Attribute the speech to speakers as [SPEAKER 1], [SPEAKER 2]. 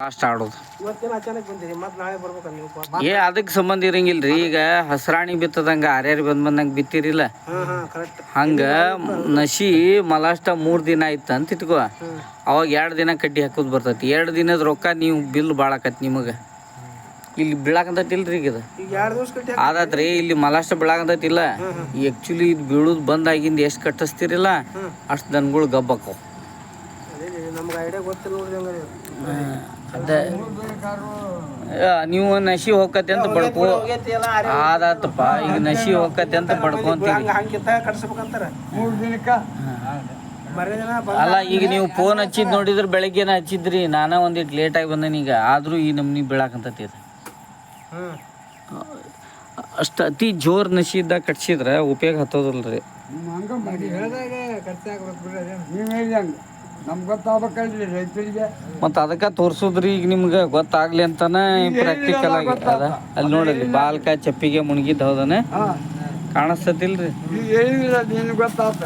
[SPEAKER 1] Last ಆಡೋದು
[SPEAKER 2] ಇವತ್ತೇನು ಅಚಾನಕ್ ಬಂದಿರಿ ಮತ್ತೆ ನಾಳೆ ಬರ್ಬೇಕಲ್ಲ ನೀವು
[SPEAKER 1] ಏ ಅದಕ್ಕೆ ಸಂಬಂಧ ಇರಂಗಿಲ್ರಿ. ಈಗ ಹಸ್ರಾಣಿ ಬಿತ್ತದಂಗ ಆರ್ಯಾರು ಬಂದಂಗೆ ಬಿತ್ತಿರಿಲ್ಲ
[SPEAKER 2] ಕರೆಕ್ಟ್
[SPEAKER 1] ಹಂಗ ನಸಿ ಮಲಾಷ್ಟ 3 ದಿನ ಆಯ್ತು ಅಂತ ಇಟ್ಕೋ. ಅವಾಗ 2 ದಿನ ಕಡ್ಡಿ ಹಾಕೋದು ಬರ್ತೈತಿ. 2 ದಿನದ ರೊಕ್ಕ ನೀವು ಬಿಲ್ ಭಾಳ ಆಕತಿ ನಿಮಗೆ. ಇಲ್ಲಿ ಬೀಳಾಕಂತೈತಿಲ್ರಿ ಈಗ ಇದು
[SPEAKER 2] ಈಗ 2 ದಿವಸ ಕಟ್ಟಿ
[SPEAKER 1] ಆದತ್ರಿ. ಇಲ್ಲಿ ಮಲಾಷ್ಟ ಬೀಳಾಕಂತೈತಿಲ್ಲ. ಈ ಆ್ಯಕ್ಚುಲಿ ಇದು ಬೀಳೋದು ಬಂದಾಗಿಂದ ಎಷ್ಟು ಕಟ್ಟಿಸ್ತಿರಿಲ್ಲ ಅಷ್ಟು ದನಗಳು ಗಬ್ಬಾಕವು.
[SPEAKER 2] ನಮ್ಗೆ ಐಡಿಯಾ ಗೊತ್ತಿಲ್ಲ ನೋಡ್ರಿ ಹಂಗಾರೆ.
[SPEAKER 1] ಅದೇ ನೀವು ನಸಿ ಹೋಗತ್ತೆ ಅಂತ ಬಡ್ಕೋ ಆದತ್ತಪ್ಪ. ಈಗ ನಸಿ ಹೋಗತ್ತೆ ಅಂತ ಬಡ್ಕೊಂತೀರಿ.
[SPEAKER 2] ಹಂಗಿತ್ತ ಕಟ್ಸ್ಬೇಕಂತಾರ 3 ದಿನಕ್ಕ
[SPEAKER 1] ಅಲ್ಲ. ಈಗ ನೀವು ಫೋನ್ ಹಚ್ಚಿದ್ ನೋಡಿದ್ರೆ ಬೆಳಗ್ಗೆನ ಹಚ್ಚಿದ್ರಿ. ನಾನೇ ಒಂದಿಟ್ಟು ಲೇಟಾಗಿ ಬಂದೇನಿ. ಈಗ ಆದರೂ ಈ ನಮ್ನಿ ಬೀಳಾಕಂತತಿ ಇದು. ಅಷ್ಟು ಅತಿ ಜೋರು ನಸಿ ಇದ್ದಾಗ ಕಟ್ಸಿದ್ರೆ ಉಪಯೋಗ ಹತ್ತೋದಿಲ್ರಿ.
[SPEAKER 3] ನಮ್ಗೆ ಗೊತ್ತಾಗಬೇಕಲ್ರಿ ರೈತರಿಗೆ.
[SPEAKER 1] ಮತ್ತು ಅದಕ್ಕೆ ತೋರಿಸೋದ್ರಿ. ಈಗ ನಿಮ್ಗೆ ಗೊತ್ತಾಗ್ಲಿ ಅಂತಾನೆ ಪ್ರಾಕ್ಟಿಕಲ್ ಆಗಿ ಅದ. ಅಲ್ಲಿ ನೋಡಲ್ಲಿ ಬಾಲ್ಕ ಚಪ್ಪಿಗೆ ಮುಣಗಿದ್ದು ಹೌದಾನೆ ಕಾಣಿಸ್ತತಿಲ್ರಿ.
[SPEAKER 3] ಹೇಳಿಲ್ಲ ನೀನು ಗೊತ್ತಾಗ್ತ.